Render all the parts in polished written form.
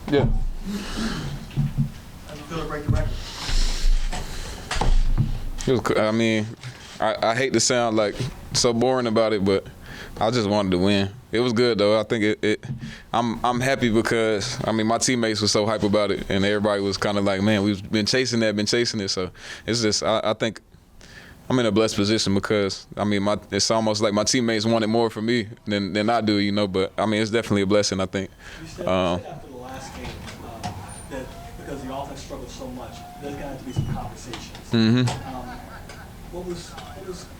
Yeah. How do you feel to break the record? I mean, I hate to sound like so boring about it, but I just wanted to win. It was good though. I think I'm happy because I mean my teammates were so hype about it, and everybody was kind of like, man, we've been chasing it. So it's just I think I'm in a blessed position because I mean it's almost like my teammates wanted more from me than I do, you know. But I mean it's definitely a blessing, I think. You said after the last game that because the offense struggled so much, there's going to have to be some conversations. Mm-hmm. What was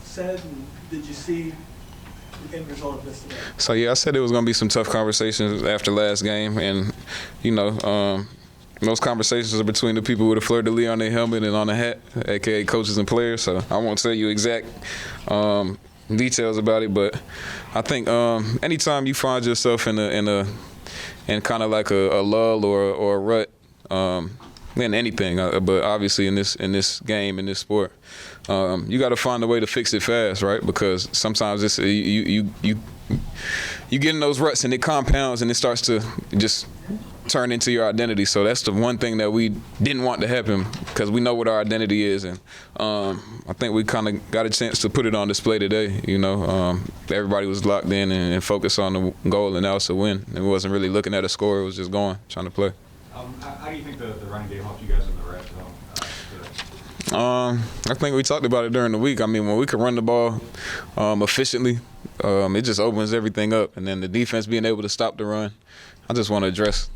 said, and did you see the end result of this today? So yeah, I said it was going to be some tough conversations after last game, and you know, those conversations are between the people with a fleur-de-lis on their helmet and on the hat, aka coaches and players. So I won't tell you exact details about it, but I think anytime you find yourself in kind of like a lull or a rut. In anything, but obviously in this game, in this sport, you got to find a way to fix it fast, right? Because sometimes it's you get in those ruts and it compounds and it starts to just turn into your identity. So that's the one thing that we didn't want to happen because we know what our identity is, and I think we kind of got a chance to put it on display today. You know, everybody was locked in and focused on the goal, and that was to win. It wasn't really looking at a score; it was just trying to play. How do you think the running game helped you guys in the red zone? I think we talked about it during the week. I mean, when we could run the ball efficiently, it just opens everything up. And then the defense being able to stop the run, I just want to address,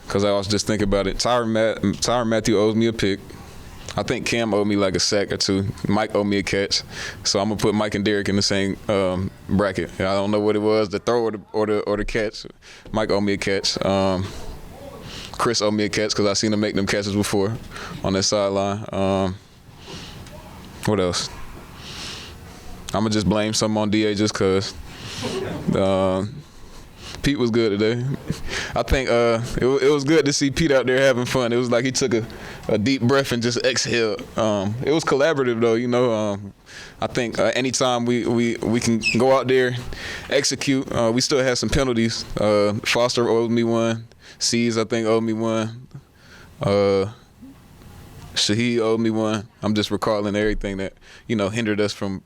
because I was just thinking about it. Tyrann Mathieu owes me a pick. I think Cam owed me like a sack or two. Mike owed me a catch. So I'm going to put Mike and Derek in the same bracket. I don't know what it was, the throw or the catch. Mike owed me a catch. Chris owed me a catch because I seen him make them catches before on that sideline. What else? I'm going to just blame something on DA just because. Pete was good today. I think it was good to see Pete out there having fun. It was like he took a deep breath and just exhaled. It was collaborative though, you know. I think anytime we can go out there, execute. We still have some penalties. Foster owed me one. C's, I think, owed me one. Shaheed owed me one. I'm just recalling everything that, you know, hindered us from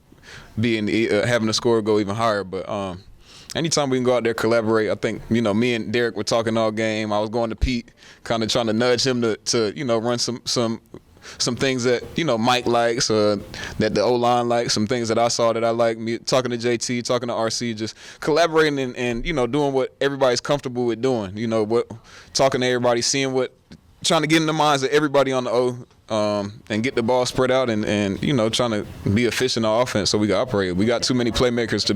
having the score go even higher. But anytime we can go out there, collaborate, I think, you know, me and Derek were talking all game. I was going to Pete, kind of trying to nudge him to you know, run some things that, you know, Mike likes, that the O-line likes, some things that I saw that I like. Me talking to JT, talking to RC, just collaborating and you know, doing what everybody's comfortable with doing. You know, talking to everybody, seeing trying to get in the minds of everybody on the O, and get the ball spread out and you know, trying to be efficient on offense so we can operate. We got too many playmakers to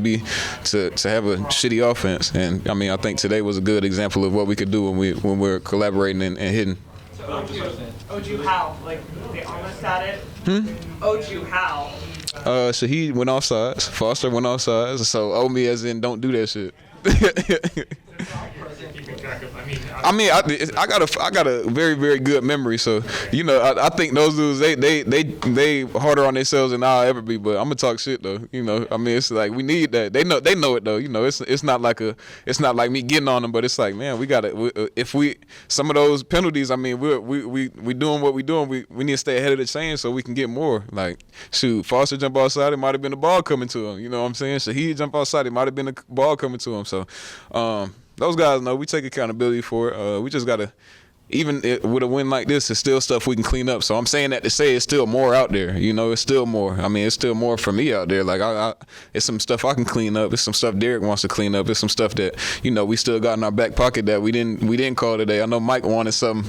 have a shitty offense, and I mean, I think today was a good example of what we could do when we're collaborating and hitting. Owed you how? Like, they almost had it? Owed you how? Shaheed went off sides. Foster went off sides. So owe me as in don't do that shit. I got a very, very good memory, so you know I think those dudes they harder on themselves than I'll ever be. But I'm gonna talk shit though, you know. I mean, it's like we need that. They know it though. You know, it's not like me getting on them, but it's like, man, we gotta some of those penalties. I mean, we doing what we doing. We need to stay ahead of the chain so we can get more. Like, shoot, Foster jump outside, it might have been a ball coming to him. You know what I'm saying? Shaheed jump outside, it might have been a ball coming to him. So. Those guys know we take accountability for it. We just gotta, even with a win like this, it's still stuff we can clean up. So I'm saying that to say it's still more out there. You know, it's still more. I mean, it's still more for me out there. Like it's some stuff I can clean up. It's some stuff Derek wants to clean up. It's some stuff that, you know, we still got in our back pocket that we didn't call today. I know Mike wanted some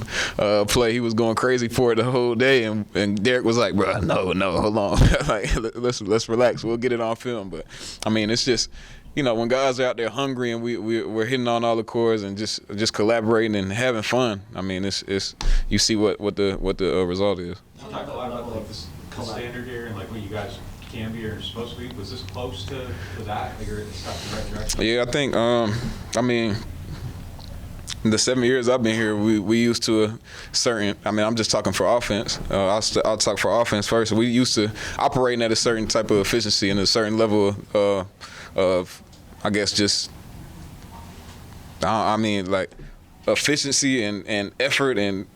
play. He was going crazy for it the whole day, and Derek was like, bro, no, hold on, like let's relax. We'll get it on film. But I mean, it's just. You know, when guys are out there hungry and we're hitting on all the chords and just collaborating and having fun. I mean, it's you see what the result is. You talked a lot about like the standard here and like what you guys can be or supposed to be. Was this close to that? Like, you're in the right direction? Yeah, I think. I mean, the 7 years I've been here, we used to a certain. I mean, I'm just talking for offense. I'll talk for offense first. We used to operating at a certain type of efficiency and a certain level of I guess just, I mean, like, efficiency and effort and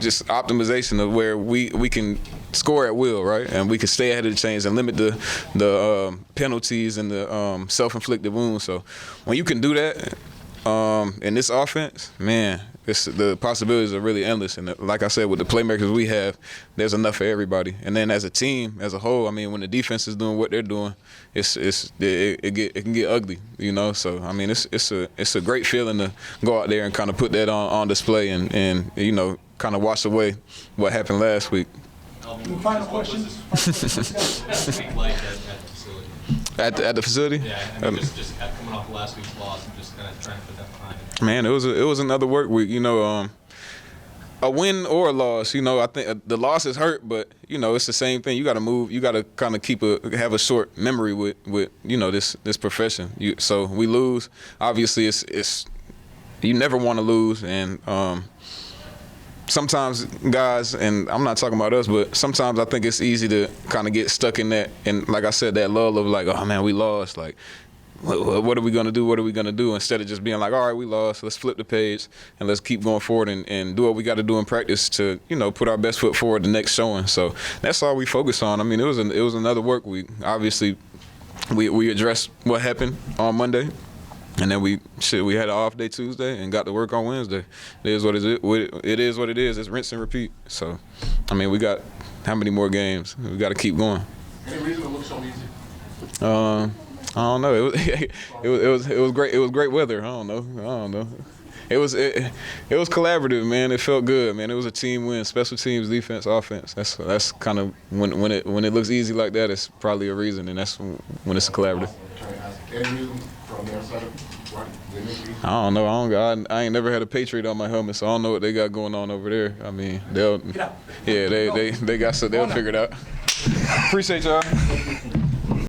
just optimization of where we can score at will, right? And we can stay ahead of the chains and limit the penalties and the self-inflicted wounds. So when you can do that in this offense, man, the possibilities are really endless. And like I said, with the playmakers we have, there's enough for everybody. And then as a team, as a whole, I mean, when the defense is doing what they're doing, it can get ugly, you know. So I mean, it's a great feeling to go out there and kind of put that on display and you know, kind of wash away what happened last week. Final question. Like at the facility. At the facility? Yeah, I mean, just coming off last week's loss and just kind of trying to put that behind it. Man, it was another work week. You know, a win or a loss. You know, I think the losses hurt, but you know, it's the same thing. You got to move. You got to kind of have a short memory with you know this profession. So we lose. Obviously, it's you never want to lose, and sometimes guys, and I'm not talking about us, but sometimes I think it's easy to kind of get stuck in that, and like I said, that lull of like, oh man, we lost. Like, what are we gonna do? What are we gonna do? Instead of just being like, all right, we lost. Let's flip the page and let's keep going forward and do what we got to do in practice to, you know, put our best foot forward the next showing. So that's all we focus on. I mean, it was another work week. Obviously, we addressed what happened on Monday. And then we had an off day Tuesday and got to work on Wednesday. It is what it is. It's rinse and repeat. So, I mean, we got how many more games? We got to keep going. Any reason it looks so easy? I don't know. It was great. It was great weather. I don't know. It was collaborative, man. It felt good, man. It was a team win. Special teams, defense, offense. That's kind of when it looks easy like that. It's probably a reason, and that's when it's a collaborative. I don't know. I ain't never had a Patriot on my helmet, so I don't know what they got going on over there. I mean, they got so they'll figure it out. Appreciate y'all.